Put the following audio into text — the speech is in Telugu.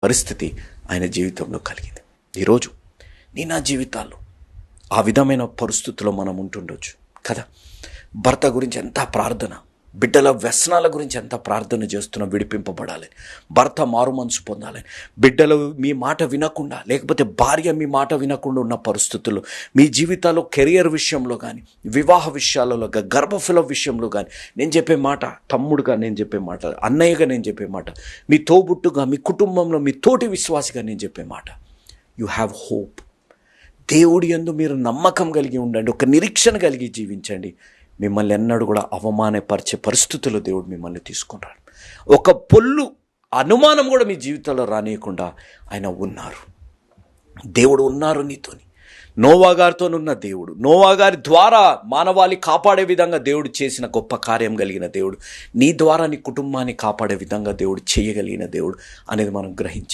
పరిస్థితి ఆయన జీవితంలో కలిగింది. ఈరోజు నా జీవితాల్లో ఆ విధమైన పరిస్థితుల్లో మనం ఉంటుండొచ్చు కదా. భర్త గురించి ఎంత ప్రార్థన, బిడ్డల వ్యసనాల గురించి ఎంత ప్రార్థన చేస్తున్నాం, విడిపింపబడాలని, భర్త మారు మనసు పొందాలని, బిడ్డలు మీ మాట వినకుండా, లేకపోతే భార్య మీ మాట వినకుండా ఉన్న పరిస్థితుల్లో మీ జీవితాల్లో కెరియర్ విషయంలో కానీ, వివాహ విషయాలలో కానీ, గర్భఫల విషయంలో కానీ నేను చెప్పే మాట, తమ్ముడుగా నేను చెప్పే మాట, అన్నయ్యగా నేను చెప్పే మాట, మీ తోబుట్టుగా, మీ కుటుంబంలో మీ తోటి విశ్వాసిగా నేను చెప్పే మాట, యు హ్యావ్ హోప్. దేవుడి యందు మీరు నమ్మకం కలిగి ఉండండి, ఒక నిరీక్షణ కలిగి జీవించండి. మిమ్మల్ని ఎన్నడూ కూడా అవమానపరిచే పరిస్థితుల్లో దేవుడు మిమ్మల్ని తీసుకున్నాడు. ఒక పొల్లు అనుమానం కూడా మీ జీవితంలో రానియకుండా ఆయన ఉన్నారు. దేవుడు ఉన్నారు నీతోని. నోవా గారితోనున్న దేవుడు, నోవా గారి ద్వారా మానవాళి కాపాడే విధంగా దేవుడు చేసిన గొప్ప కార్యం కలిగిన దేవుడు, నీ ద్వారా నీ కుటుంబాన్ని కాపాడే విధంగా దేవుడు చేయగలిగిన దేవుడు అనేది మనం గ్రహించాలి.